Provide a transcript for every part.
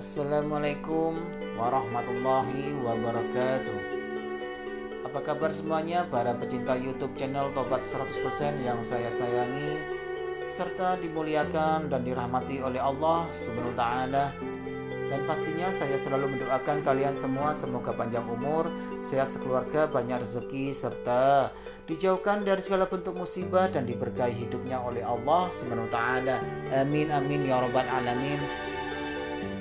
Assalamualaikum warahmatullahi wabarakatuh. Apa kabar semuanya para pecinta YouTube channel Tobat 100% yang saya sayangi serta dimuliakan dan dirahmati oleh Allah Subhanahu wa taala. Dan pastinya saya selalu mendoakan kalian semua semoga panjang umur, sehat sekeluarga, banyak rezeki serta dijauhkan dari segala bentuk musibah dan diberkahi hidupnya oleh Allah Subhanahu wa taala. Amin amin ya rabbal alamin.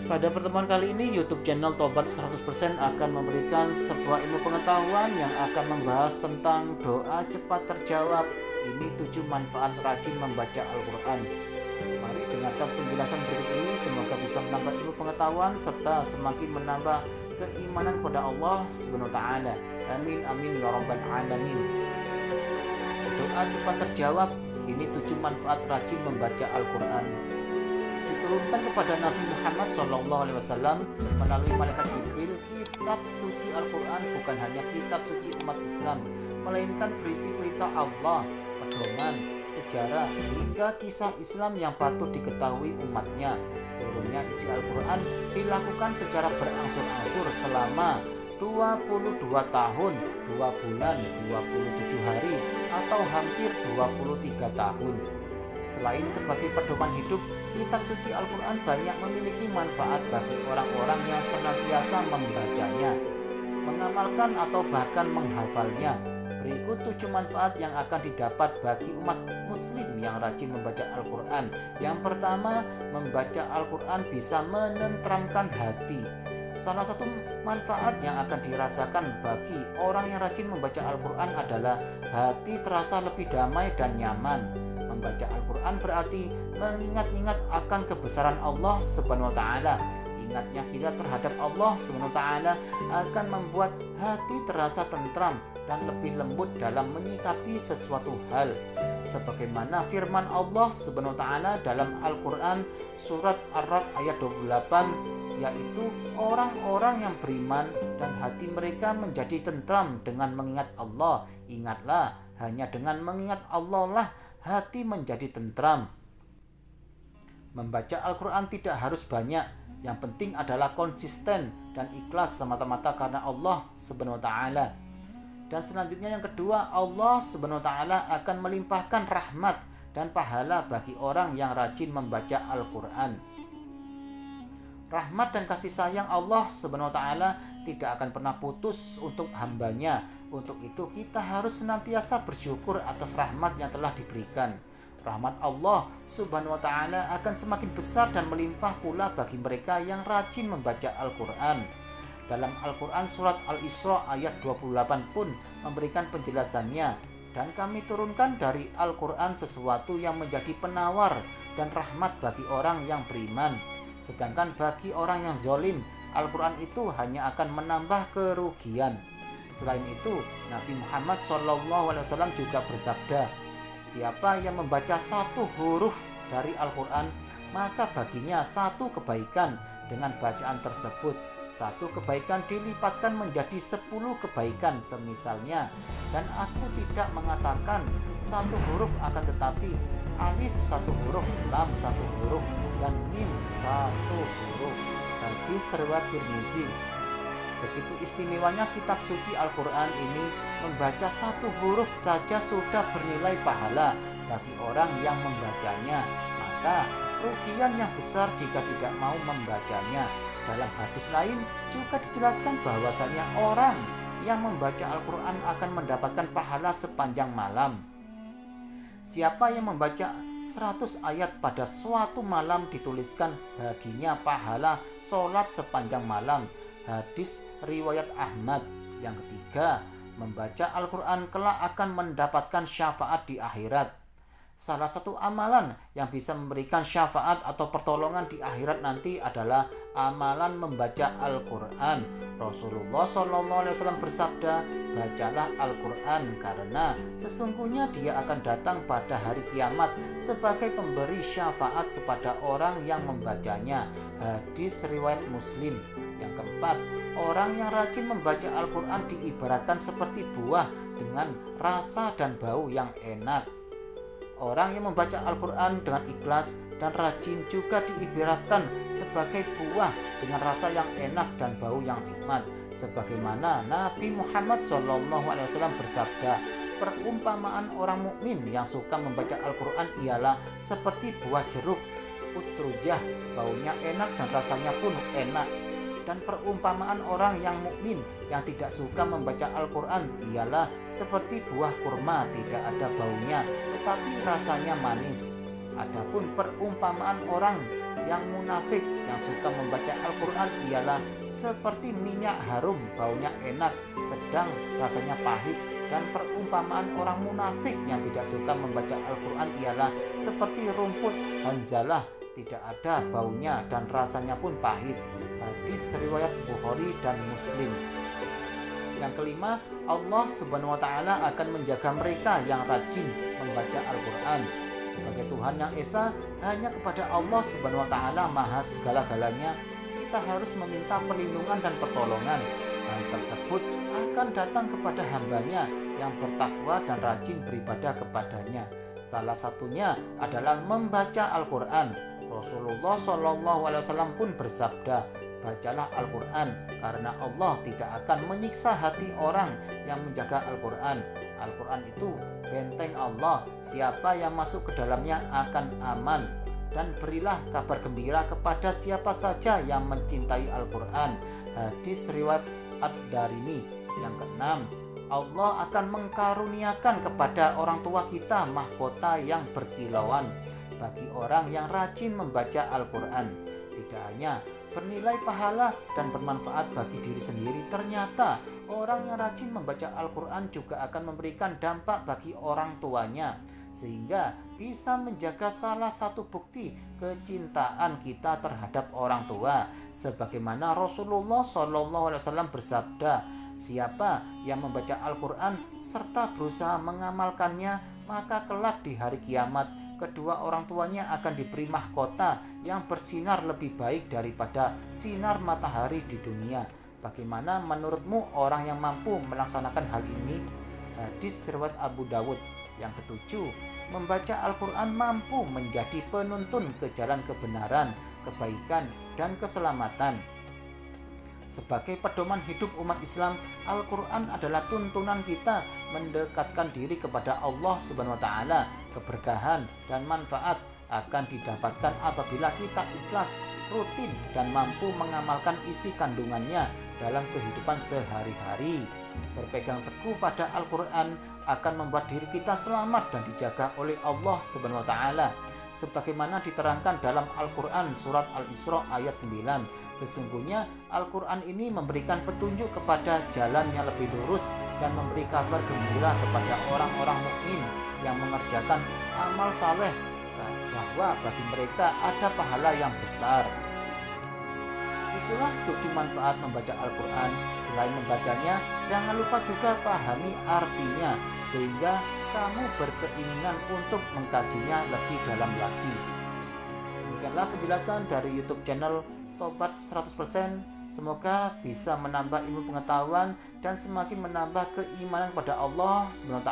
Pada pertemuan kali ini YouTube channel Tobat 100% akan memberikan sebuah ilmu pengetahuan yang akan membahas tentang doa cepat terjawab. Ini 7 manfaat rajin membaca Al-Quran. Mari dengarkan penjelasan berikut ini, semoga bisa menambah ilmu pengetahuan serta semakin menambah keimanan kepada Allah Subhanahu wa taala. Amin amin ya rabbal alamin. Doa cepat terjawab. Ini 7 manfaat rajin membaca Al-Quran. Diturunkan kepada Nabi Muhammad SAW melalui malaikat Jibril, kitab suci Al-Quran bukan hanya kitab suci umat Islam, melainkan berisi berita Allah, pedoman, sejarah, hingga kisah Islam yang patut diketahui umatnya. Turunnya isi Al-Quran dilakukan secara berangsur-angsur selama 22 tahun, 2 bulan, 27 hari, atau hampir 23 tahun. Selain sebagai pedoman hidup, kitab suci Al-Quran banyak memiliki manfaat bagi orang-orang yang senantiasa membacanya, mengamalkan atau bahkan menghafalnya. Berikut 7 manfaat yang akan didapat bagi umat muslim yang rajin membaca Al-Quran. Yang pertama, membaca Al-Quran bisa menenteramkan hati. Salah satu manfaat yang akan dirasakan bagi orang yang rajin membaca Al-Quran adalah hati terasa lebih damai dan nyaman. Membaca Al-Quran berarti mengingat-ingat akan kebesaran Allah Subhanahu wa taala. Ingatnya kita terhadap Allah Subhanahu wa taala akan membuat hati terasa tentram dan lebih lembut dalam menyikapi sesuatu hal. Sebagaimana firman Allah Subhanahu wa taala dalam Al-Quran surat Ar-Ra'd ayat 28, yaitu orang-orang yang beriman dan hati mereka menjadi tentram dengan mengingat Allah. Ingatlah, hanya dengan mengingat Allah lah hati menjadi tentram. Membaca Al-Quran tidak harus banyak, yang penting adalah konsisten dan ikhlas semata-mata karena Allah Subhanahu wa taala. Dan selanjutnya yang kedua, Allah Subhanahu wa taala akan melimpahkan rahmat dan pahala bagi orang yang rajin membaca Al-Quran. Rahmat dan kasih sayang Allah Subhanahu wa taala tidak akan pernah putus untuk hambanya. Untuk itu kita harus senantiasa bersyukur atas rahmat yang telah diberikan. Rahmat Allah Subhanahu wa taala akan semakin besar dan melimpah pula bagi mereka yang rajin membaca Al-Quran. Dalam Al-Quran surat Al-Isra ayat 28 pun memberikan penjelasannya. Dan kami turunkan dari Al-Quran sesuatu yang menjadi penawar dan rahmat bagi orang yang beriman. Sedangkan bagi orang yang zalim, Al-Quran itu hanya akan menambah kerugian. Selain itu, Nabi Muhammad SAW juga bersabda, siapa yang membaca satu huruf dari Al-Quran, maka baginya satu kebaikan dengan bacaan tersebut. Satu kebaikan dilipatkan menjadi 10 kebaikan semisalnya. Dan aku tidak mengatakan satu huruf, akan tetapi alif satu huruf, lam satu huruf, dan mim satu huruf. Hadis riwayat Tirmizi. Begitu istimewanya kitab suci Al-Quran ini, membaca satu huruf saja sudah bernilai pahala bagi orang yang membacanya. Maka kerugian yang besar jika tidak mau membacanya. Dalam hadis lain juga dijelaskan bahwasanya orang yang membaca Al-Quran akan mendapatkan pahala sepanjang malam. Siapa yang membaca 100 ayat pada suatu malam dituliskan baginya pahala sholat sepanjang malam. Hadis riwayat Ahmad. Yang ketiga, membaca Al-Quran kelak akan mendapatkan syafaat di akhirat. Salah satu amalan yang bisa memberikan syafaat atau pertolongan di akhirat nanti adalah amalan membaca Al-Quran. Rasulullah SAW bersabda, bacalah Al-Quran karena sesungguhnya dia akan datang pada hari kiamat sebagai pemberi syafaat kepada orang yang membacanya. Hadis riwayat Muslim. Yang keempat, orang yang rajin membaca Al-Quran diibaratkan seperti buah dengan rasa dan bau yang enak. Orang yang membaca Al-Quran dengan ikhlas dan rajin juga diibaratkan sebagai buah dengan rasa yang enak dan bau yang nikmat. Sebagaimana Nabi Muhammad SAW bersabda, perumpamaan orang mukmin yang suka membaca Al-Quran ialah seperti buah jeruk utrujah, baunya enak dan rasanya pun enak. Dan perumpamaan orang yang mukmin yang tidak suka membaca Al-Quran ialah seperti buah kurma, tidak ada baunya tetapi rasanya manis. Adapun perumpamaan orang yang munafik yang suka membaca Al-Quran ialah seperti minyak harum, baunya enak sedang rasanya pahit. Dan perumpamaan orang munafik yang tidak suka membaca Al-Quran ialah seperti rumput hanzalah, tidak ada baunya dan rasanya pun pahit. Hadis riwayat Bukhari dan Muslim. Yang kelima, Allah Subhanahu wa Ta'ala akan menjaga mereka yang rajin membaca Al-Quran. Sebagai Tuhan yang Esa, hanya kepada Allah Subhanahu wa Ta'ala Maha segala-galanya kita harus meminta perlindungan dan pertolongan. Hal tersebut akan datang kepada hambanya yang bertakwa dan rajin beribadah kepadanya. Salah satunya adalah membaca Al-Quran. Rasulullah SAW pun bersabda, bacalah Al-Quran karena Allah tidak akan menyiksa hati orang yang menjaga Al-Quran. Al-Quran itu benteng Allah, siapa yang masuk ke dalamnya akan aman. Dan berilah kabar gembira kepada siapa saja yang mencintai Al-Quran. Hadis riwayat Ad-Darimi. Yang keenam, Allah akan mengkaruniakan kepada orang tua kita mahkota yang berkilauan bagi orang yang rajin membaca Al-Quran. Tidak hanya bernilai pahala dan bermanfaat bagi diri sendiri, ternyata orang yang rajin membaca Al-Quran juga akan memberikan dampak bagi orang tuanya, sehingga bisa menjaga salah satu bukti kecintaan kita terhadap orang tua. Sebagaimana Rasulullah SAW bersabda, siapa yang membaca Al-Quran serta berusaha mengamalkannya, maka kelak di hari kiamat kedua orang tuanya akan diberi mahkota yang bersinar lebih baik daripada sinar matahari di dunia. Bagaimana menurutmu orang yang mampu melaksanakan hal ini? Hadis riwayat Abu Dawud. Yang ketujuh, membaca Al-Quran mampu menjadi penuntun ke jalan kebenaran, kebaikan, dan keselamatan. Sebagai pedoman hidup umat Islam, Al-Quran adalah tuntunan kita mendekatkan diri kepada Allah Subhanahu wa Ta'ala. Keberkahan dan manfaat akan didapatkan apabila kita ikhlas, rutin, dan mampu mengamalkan isi kandungannya dalam kehidupan sehari-hari. Berpegang teguh pada Al-Quran akan membuat diri kita selamat dan dijaga oleh Allah Subhanahu wa Ta'ala. Sebagaimana diterangkan dalam Al-Quran surat Al-Isra ayat 9, sesungguhnya Al-Quran ini memberikan petunjuk kepada jalan yang lebih lurus dan memberi kabar gembira kepada orang-orang mukmin yang mengerjakan amal saleh bahwa bagi mereka ada pahala yang besar. Itulah 7 manfaat membaca Al-Quran. Selain membacanya, jangan lupa juga pahami artinya sehingga kamu berkeinginan untuk mengkajinya lebih dalam lagi. Demikianlah penjelasan dari YouTube channel Tobat 100%. Semoga bisa menambah ilmu pengetahuan dan semakin menambah keimanan pada Allah SWT.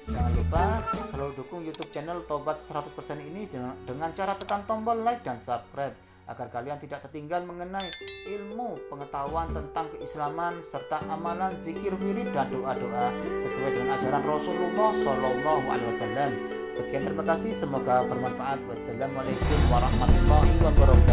Jangan lupa selalu dukung YouTube channel Tobat 100% ini dengan cara tekan tombol like dan subscribe agar kalian tidak tertinggal mengenai ilmu pengetahuan tentang keislaman serta amalan, zikir, wirid, dan doa-doa sesuai dengan ajaran Rasulullah SAW. Sekian, terima kasih, semoga bermanfaat. Wassalamualaikum warahmatullahi wabarakatuh.